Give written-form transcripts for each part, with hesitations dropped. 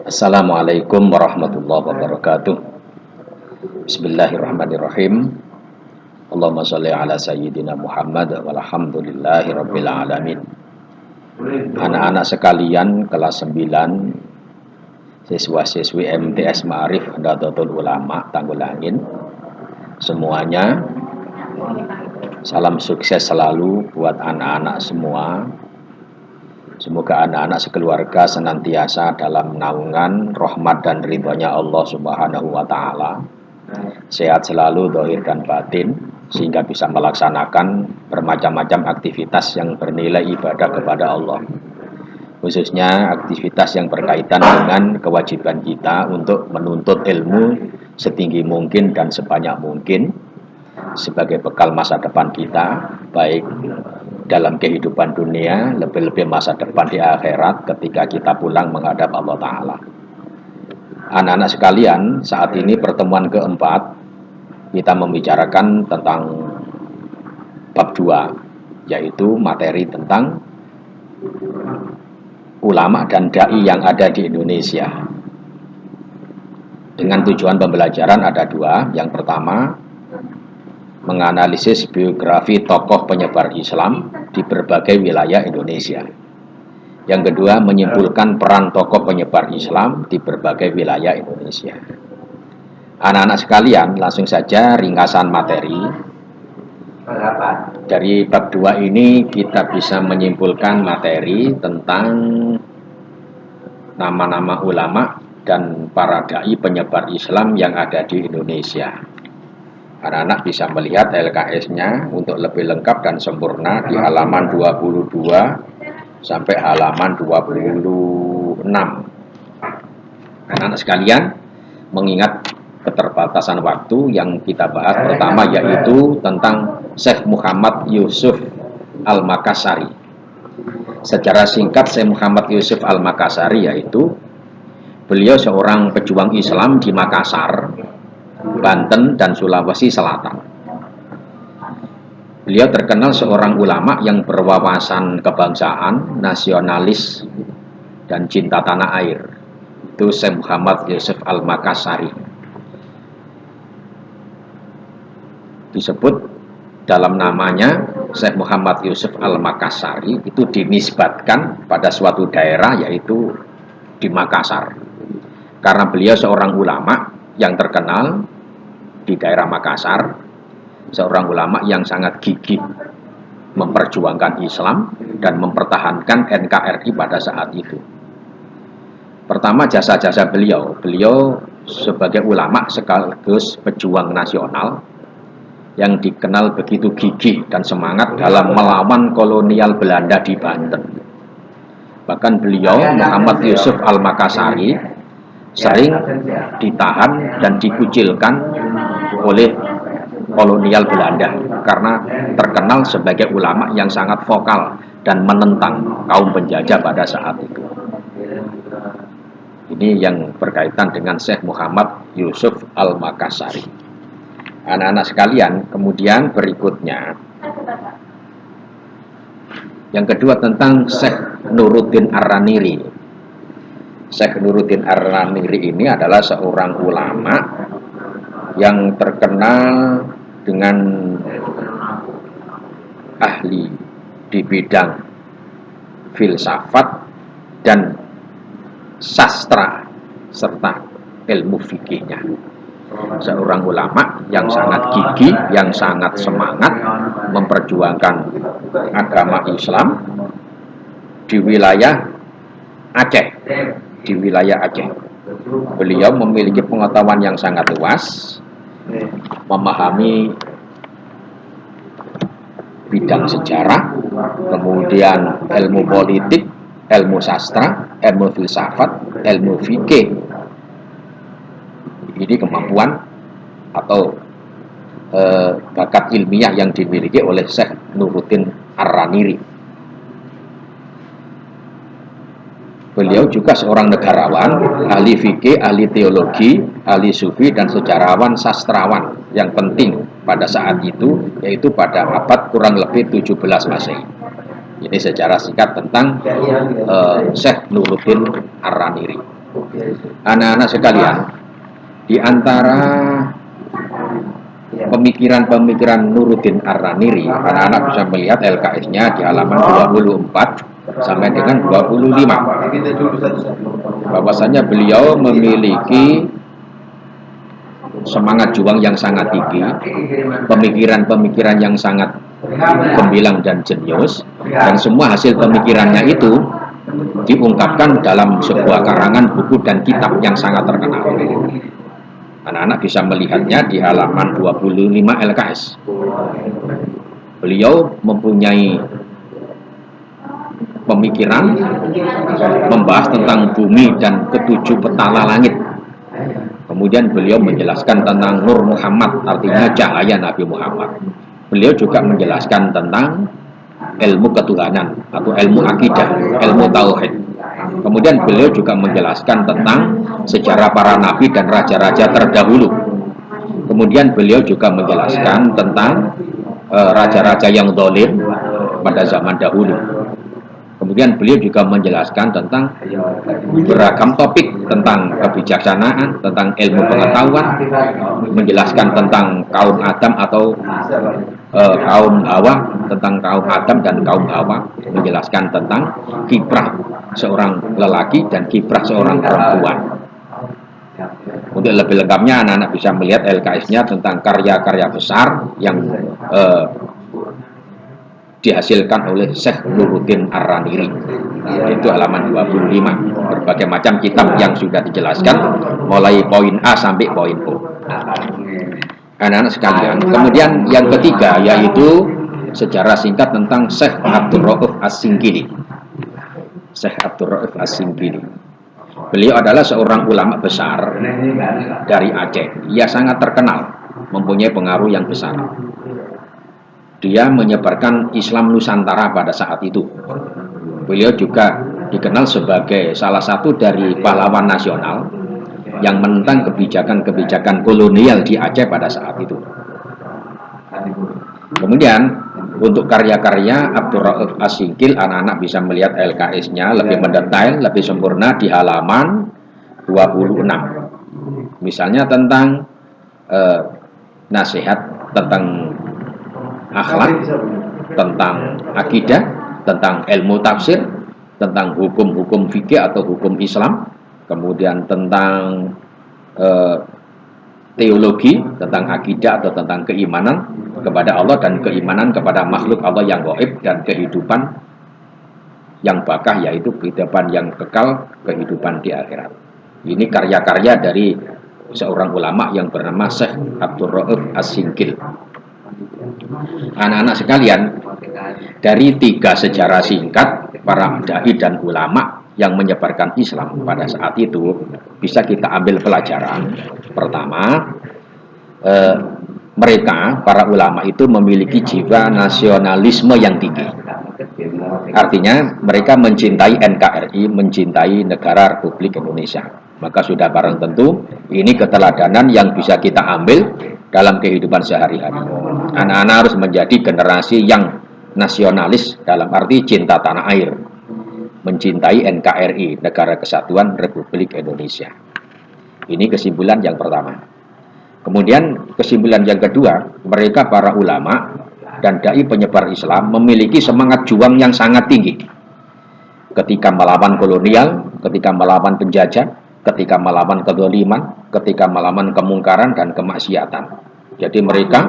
Assalamualaikum warahmatullahi wabarakatuh. Bismillahirrahmanirrahim. Allahumma sholli ala sayyidina Muhammad walhamdulillahi rabbil alamin. Anak-anak sekalian kelas 9, siswa-siswi MTS Ma'arif Nahdlatul Ulama Tanggulangin, semuanya salam sukses selalu buat anak-anak semua. Semoga anak-anak sekeluarga senantiasa dalam naungan rahmat dan ridhonya Allah Subhanahu wa Ta'ala, sehat selalu zahir dan batin, sehingga bisa melaksanakan bermacam-macam aktivitas yang bernilai ibadah kepada Allah, khususnya aktivitas yang berkaitan dengan kewajiban kita untuk menuntut ilmu setinggi mungkin dan sebanyak mungkin sebagai bekal masa depan kita, baik dalam kehidupan dunia, lebih-lebih masa depan di akhirat ketika kita pulang menghadap Allah Ta'ala. Anak-anak sekalian, saat ini pertemuan keempat, kita membicarakan tentang bab 2, yaitu materi tentang ulama dan da'i yang ada di Indonesia. Dengan tujuan pembelajaran ada 2. Yang pertama, menganalisis biografi tokoh penyebar Islam di berbagai wilayah Indonesia. Yang kedua, menyimpulkan peran tokoh penyebar Islam di berbagai wilayah Indonesia. Anak-anak sekalian, langsung saja ringkasan materi. Dari bab 2 ini kita bisa menyimpulkan materi tentang nama-nama ulama dan para dai penyebar Islam yang ada di Indonesia. Anak-anak bisa melihat LKS-nya untuk lebih lengkap dan sempurna di halaman 22 sampai halaman 26. Anak-anak sekalian, mengingat keterbatasan waktu, yang kita bahas pertama yaitu tentang Syekh Muhammad Yusuf Al-Makassari. Secara singkat, Syekh Muhammad Yusuf Al-Makassari yaitu beliau seorang pejuang Islam di Makassar, Banten dan Sulawesi Selatan. Beliau terkenal seorang ulama yang berwawasan kebangsaan, nasionalis, dan cinta tanah air. Itu Syekh Muhammad Yusuf Al-Makassari. Disebut dalam namanya Syekh Muhammad Yusuf Al-Makassari itu dinisbatkan pada suatu daerah, yaitu di Makassar. Karena beliau seorang ulama yang terkenal di daerah Makassar, seorang ulama yang sangat gigih memperjuangkan Islam dan mempertahankan NKRI pada saat itu. Pertama, jasa-jasa beliau sebagai ulama sekaligus pejuang nasional yang dikenal begitu gigih dan semangat dalam melawan kolonial Belanda di Banten. Bahkan beliau, Muhammad Yusuf Al-Makassari, sering ditahan dan dikucilkan oleh kolonial Belanda karena terkenal sebagai ulama yang sangat vokal dan menentang kaum penjajah pada saat itu. Ini yang berkaitan dengan Syekh Muhammad Yusuf Al-Makassari. Anak-anak sekalian, kemudian berikutnya yang kedua tentang Syekh Nuruddin Ar-Raniri. Syekh Nuruddin Ar-Raniri ini adalah seorang ulama yang terkenal dengan ahli di bidang filsafat dan sastra serta ilmu fikihnya. Seorang ulama yang sangat gigih, yang sangat semangat memperjuangkan agama Islam di wilayah Aceh. Beliau memiliki pengetahuan yang sangat luas, memahami bidang sejarah, kemudian ilmu politik, ilmu sastra, ilmu filsafat, ilmu fikih. Ini kemampuan atau bakat ilmiah yang dimiliki oleh Syekh Nuruddin Ar-Raniri. Beliau juga seorang negarawan, ahli fikih, ahli teologi, ahli sufi, dan sejarawan sastrawan yang penting pada saat itu, yaitu pada abad kurang lebih 17 Masehi. Ini secara singkat tentang Syekh Nuruddin Ar-Raniri. Anak-anak sekalian, di antara pemikiran-pemikiran Nuruddin Ar-Raniri, anak-anak bisa melihat LKS-nya di halaman 24 sampai dengan 25. Bahwasanya beliau memiliki semangat juang yang sangat tinggi, pemikiran-pemikiran yang sangat gemilang dan jenius, dan semua hasil pemikirannya itu diungkapkan dalam sebuah karangan buku dan kitab yang sangat terkenal. Anak-anak bisa melihatnya di halaman 25 LKS. Beliau mempunyai pemikiran membahas tentang bumi dan ketujuh petala langit. Kemudian beliau menjelaskan tentang Nur Muhammad, artinya cahaya Nabi Muhammad. Beliau juga menjelaskan tentang ilmu ketuhanan atau ilmu akidah, ilmu tauhid. Kemudian beliau juga menjelaskan tentang sejarah para nabi dan raja-raja terdahulu. Kemudian beliau juga menjelaskan tentang raja-raja yang zalim pada zaman dahulu. Kemudian beliau juga menjelaskan tentang beragam topik tentang kebijaksanaan, tentang ilmu pengetahuan, menjelaskan tentang kaum Adam atau kaum Hawa, tentang kaum Adam dan kaum Hawa, menjelaskan tentang kiprah seorang lelaki dan kiprah seorang perempuan. Untuk lebih lengkapnya anak-anak bisa melihat LKS-nya tentang karya-karya besar yang dihasilkan oleh Syekh Nuruddin Ar-Raniri, itu halaman 25. Berbagai macam kitab yang sudah dijelaskan mulai poin A sampai poin O. Anak-anak sekalian, kemudian yang ketiga yaitu sejarah singkat tentang Syekh Abdul Rauf As-Singkili. Syekh Abdul Rauf As-Singkili, beliau adalah seorang ulama besar dari Aceh. Ia sangat terkenal, mempunyai pengaruh yang besar. Dia menyebarkan Islam Nusantara pada saat itu. Beliau juga dikenal sebagai salah satu dari pahlawan nasional yang menentang kebijakan-kebijakan kolonial di Aceh pada saat itu. Kemudian untuk karya-karya Abdul Rauf As-Singkil, anak-anak bisa melihat LKS-nya lebih mendetail, lebih sempurna di halaman 26. Misalnya tentang nasihat tentang akhlak, tentang akidah, tentang ilmu tafsir, tentang hukum-hukum fikih atau hukum Islam, kemudian tentang teologi, tentang akidah atau tentang keimanan kepada Allah dan keimanan kepada makhluk Allah yang gaib dan kehidupan yang bakah, yaitu kehidupan yang kekal, kehidupan di akhirat. Ini karya-karya dari seorang ulama yang bernama Syekh Abdul Rauf As-Singkil. Anak-anak sekalian, dari 3 sejarah singkat para dai dan ulama yang menyebarkan Islam pada saat itu bisa kita ambil pelajaran. Pertama, mereka para ulama itu memiliki jiwa nasionalisme yang tinggi. Artinya mereka mencintai NKRI, mencintai negara Republik Indonesia. Maka sudah barang tentu ini keteladanan yang bisa kita ambil dalam kehidupan sehari-hari. Anak-anak harus menjadi generasi yang nasionalis dalam arti cinta tanah air, mencintai NKRI, Negara Kesatuan Republik Indonesia. Ini kesimpulan yang pertama. Kemudian kesimpulan yang kedua, mereka para ulama dan dai penyebar Islam memiliki semangat juang yang sangat tinggi ketika melawan kolonial, ketika melawan penjajah, ketika melawan kezaliman, ketika melawan kemungkaran dan kemaksiatan. Jadi mereka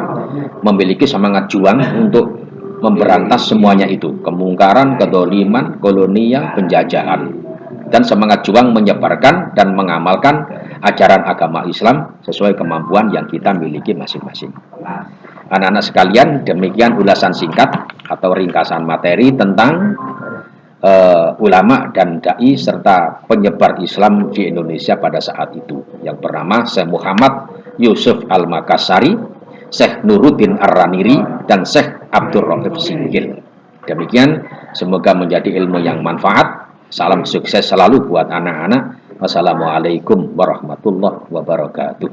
memiliki semangat juang untuk memberantas semuanya itu, kemungkaran, kezaliman, kolonial, penjajahan, dan semangat juang menyebarkan dan mengamalkan ajaran agama Islam sesuai kemampuan yang kita miliki masing-masing. Anak-anak sekalian, demikian ulasan singkat atau ringkasan materi tentang ulama dan dai serta penyebar Islam di Indonesia pada saat itu, yang bernama Syekh Muhammad Yusuf Al-Makassari, Syekh Nuruddin Ar-Raniri, dan Syekh Abdul Rauf Singkil. Demikian, semoga menjadi ilmu yang manfaat. Salam sukses selalu buat anak-anak. Wassalamualaikum warahmatullahi wabarakatuh.